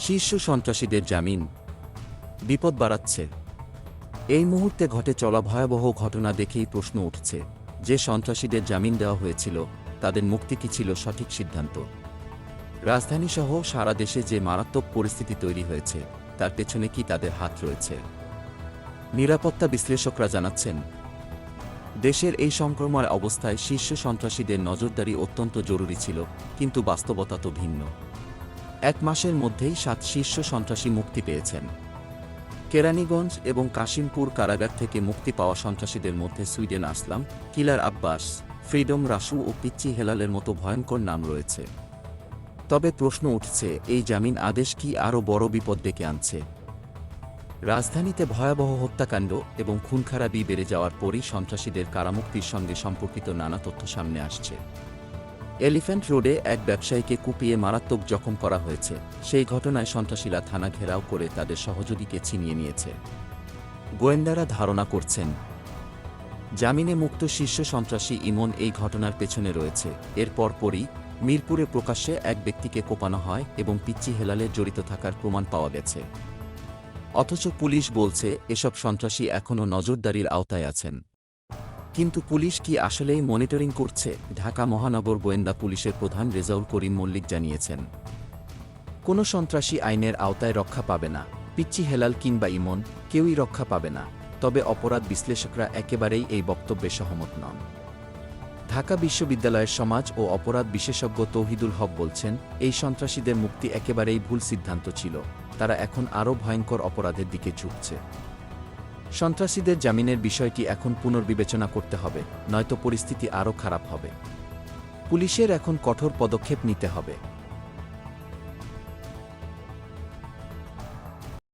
শীর্ষ সন্ত্রাসীদের জামিন বিপদ বাড়াচ্ছে। এই মুহূর্তে ঘটে চলা ভয়াবহ ঘটনা দেখেই প্রশ্ন উঠছে, যে সন্ত্রাসীদের জামিন দেওয়া হয়েছিল তাদের মুক্তি কি ছিল সঠিক সিদ্ধান্ত? রাজধানীসহ সারা দেশে যে মারাত্মক পরিস্থিতি তৈরি হয়েছে তার পেছনে কি তাদের হাত রয়েছে? নিরাপত্তা বিশ্লেষকরা জানাচ্ছেন, দেশের এই সংক্রমণ অবস্থায় শীর্ষ সন্ত্রাসীদের নজরদারি অত্যন্ত জরুরি ছিল, কিন্তু বাস্তবতা তো ভিন্ন। 1 মাসের মধ্যেই 7 শীর্ষ সন্ত্রাসী মুক্তি পেয়েছেন। কেরানীগঞ্জ এবং কাশিমপুর কারাগার থেকে মুক্তি পাওয়া সন্ত্রাসীদের মধ্যে সুইডেন আসলাম, কিলার আব্বাস, ফ্রিডম রাসু ও পিচ্চি হেলালের মতো ভয়ঙ্কর নাম রয়েছে। তবে প্রশ্ন উঠছে, এই জামিন আদেশ কি আরও বড় বিপদ ডেকে আনছে? রাজধানীতে ভয়াবহ হত্যাকাণ্ড এবং খুনখারাবি বেড়ে যাওয়ার পরই সন্ত্রাসীদের কারামুক্তির সঙ্গে সম্পর্কিত নানা তথ্য সামনে আসছে। এলিফ্যান্ট রোডে এক ব্যবসায়ীকে কুপিয়ে মারাত্মক জখম করা হয়েছে। সেই ঘটনায় সন্ত্রাসীরা থানা ঘেরাও করে তাদের সহযোগীকে ছিনিয়ে নিয়েছে। গোয়েন্দারা ধারণা করছেন, জামিনে মুক্ত শীর্ষ সন্ত্রাসী ইমন এই ঘটনার পেছনে রয়েছে। এর পরপরই মিরপুরে প্রকাশ্যে এক ব্যক্তিকে কোপানো হয় এবং পিচ্চি হেলালের জড়িত থাকার প্রমাণ পাওয়া গেছে। অথচ পুলিশ বলছে এসব সন্ত্রাসী এখনও নজরদারির আওতায় আছেন। কিন্তু পুলিশ কি আসলেই মনিটরিং করছে? ঢাকা মহানগর গোয়েন্দা পুলিশের প্রধান রেজাউল করিম মল্লিক জানিয়েছেন, কোনো সন্ত্রাসী আইনের আওতায় রক্ষা পাবে না। পিচ্চি হেলাল কিংবা ইমন, কেউই রক্ষা পাবে না। তবে অপরাধ বিশ্লেষকরা একেবারেই এই বক্তব্যে সহমত নন। ঢাকা বিশ্ববিদ্যালয়ের সমাজ ও অপরাধ বিশেষজ্ঞ তৌহিদুল হক বলছেন, এই সন্ত্রাসীদের মুক্তি একেবারেই ভুল সিদ্ধান্ত ছিল। তারা এখন আরও ভয়ঙ্কর অপরাধের দিকে ঝুঁকছে। সন্ত্রাসীদের জামিনের বিষয়টি এখন পুনর্বিবেচনা করতে হবে, নয়তো পরিস্থিতি আরও খারাপ হবে। পুলিশের এখন কঠোর পদক্ষেপ নিতে হবে।